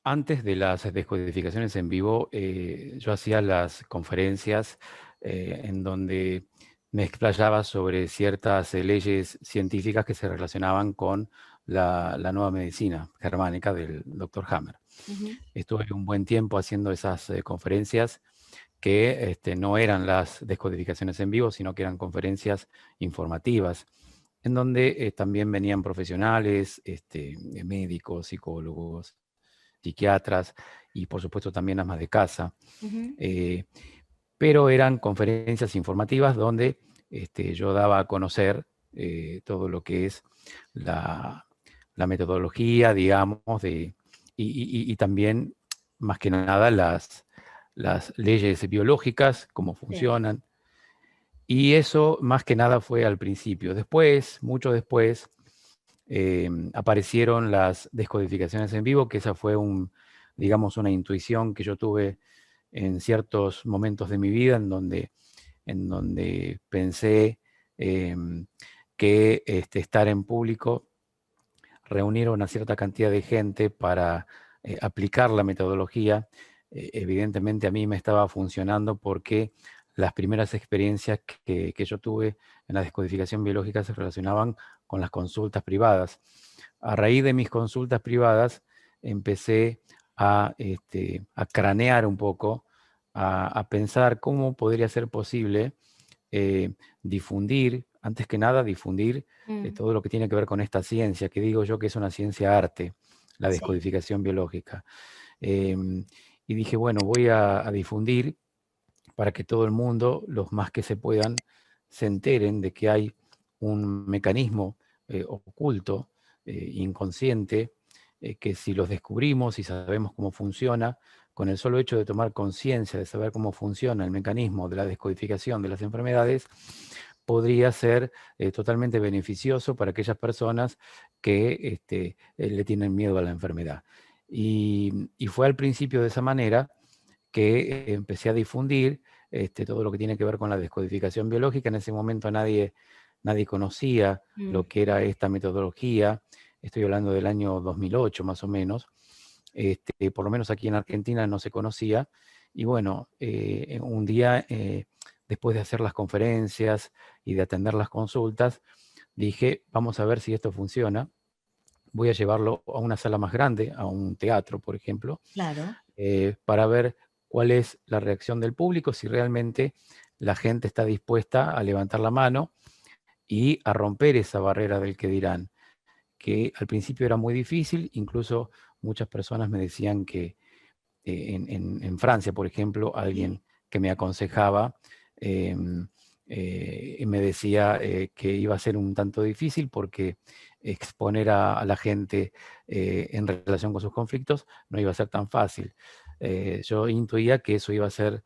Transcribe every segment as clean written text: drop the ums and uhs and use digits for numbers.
Antes de las descodificaciones en vivo, yo hacía las conferencias en donde me explayaba sobre ciertas leyes científicas que se relacionaban con la nueva medicina germánica del doctor Hammer. Ujú. Estuve un buen tiempo haciendo esas conferencias que no eran las descodificaciones en vivo, sino que eran conferencias informativas, en donde también venían profesionales, médicos, psicólogos, psiquiatras y por supuesto también amas de casa. Ujú. eh, pero eran conferencias informativas donde yo daba a conocer todo lo que es la, la metodología, digamos, y también, más que nada, las leyes biológicas, cómo Sí. funcionan. Y eso, más que nada, fue al principio. Después, mucho después, aparecieron las descodificaciones en vivo, que esa fue digamos, una intuición que yo tuve en ciertos momentos de mi vida en donde pensé que estar en público, reunir una cierta cantidad de gente para aplicar la metodología, evidentemente a mí me estaba funcionando porque las primeras experiencias que yo tuve en la descodificación biológica se relacionaban con las consultas privadas. A raíz de mis consultas privadas empecé a cranear un poco, a pensar cómo podría ser posible difundir, antes que nada, difundir Mm. todo lo que tiene que ver con esta ciencia, que digo yo que es una ciencia arte, la Sí. descodificación biológica. Y dije, bueno, voy a difundir para que todo el mundo, los más que se puedan, se enteren de que hay un mecanismo oculto, inconsciente, que si los descubrimos y sabemos cómo funciona, con el solo hecho de tomar conciencia de saber cómo funciona el mecanismo de la descodificación de las enfermedades, podría ser totalmente beneficioso para aquellas personas que le tienen miedo a la enfermedad. Y fue al principio de esa manera que empecé a difundir todo lo que tiene que ver con la descodificación biológica. En ese momento nadie conocía Mm. lo que era esta metodología. Estoy hablando del año 2008 más o menos. Por lo menos aquí en Argentina no se conocía. Y bueno, un día, después de hacer las conferencias y de atender las consultas, dije, vamos a ver si esto funciona. Voy a llevarlo a una sala más grande, a un teatro, por ejemplo, Claro. para ver cuál es la reacción del público, si realmente la gente está dispuesta a levantar la mano y a romper esa barrera del que dirán, que al principio era muy difícil. Incluso muchas personas me decían que en Francia, por ejemplo, Sí. alguien que me aconsejaba me decía que iba a ser un tanto difícil porque exponer a la gente en relación con sus conflictos no iba a ser tan fácil. Yo intuía que eso iba a ser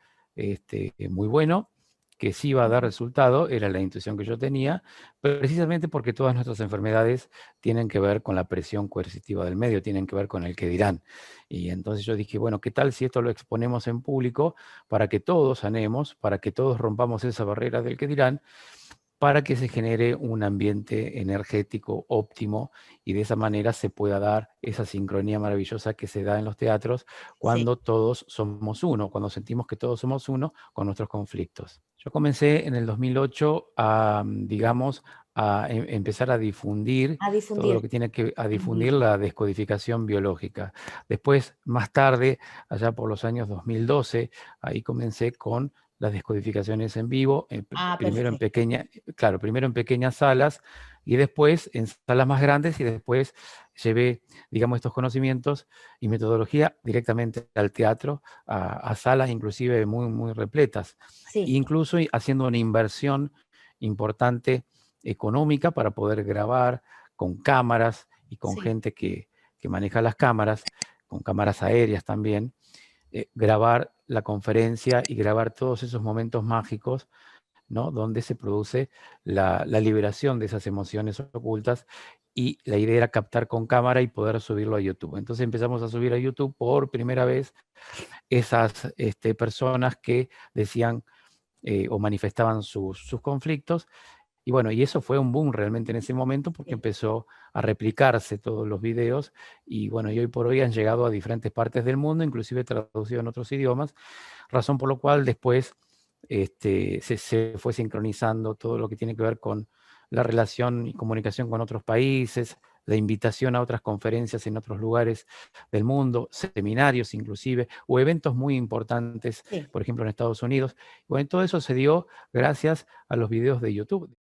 muy bueno, que sí iba a dar Ujú. resultado, era la intuición que yo tenía, precisamente porque todas nuestras enfermedades tienen que ver con la presión coercitiva del medio, tienen que ver con el que dirán. Y entonces yo dije, bueno, ¿qué tal si esto lo exponemos en público para que todos sanemos, para que todos rompamos esa barrera del que dirán, para que se genere un ambiente energético óptimo y de esa manera se pueda dar esa sincronía maravillosa que se da en los teatros Sí. cuando todos somos uno, cuando sentimos que todos somos uno con nuestros conflictos? Yo comencé en el 2008 a, digamos, empezar a difundir A todo difundir lo que tiene que a en difundir vivo. la descodificación biológica. Después, más tarde, allá por los años 2012, ahí comencé con las descodificaciones en vivo, Ah, primero en perfecto. pequeña, claro, primero en pequeñas salas y después en salas más grandes, y después llevé, digamos, estos conocimientos y metodología directamente al teatro, a salas inclusive muy, muy repletas, Sí. incluso haciendo una inversión importante económica para poder grabar con cámaras y con Sí. gente que maneja las cámaras, con cámaras aéreas también, grabar la conferencia y grabar todos esos momentos mágicos, ¿no? Donde se produce la liberación de esas emociones ocultas, y la idea era captar con cámara y poder subirlo a YouTube. Entonces empezamos a subir a YouTube por primera vez esas personas que decían o manifestaban sus conflictos, Y bueno, y eso fue un boom realmente en ese momento porque Sí. empezó a replicarse todos los videos y bueno, y hoy por hoy han llegado a diferentes partes del mundo, inclusive traducido en otros idiomas, razón por lo cual después se fue sincronizando todo lo que tiene que ver con la relación y comunicación con otros países, la invitación a otras conferencias en otros lugares del mundo, seminarios inclusive, o eventos muy importantes, Sí. por ejemplo en Estados Unidos. Bueno, todo eso se dio gracias a los videos de YouTube.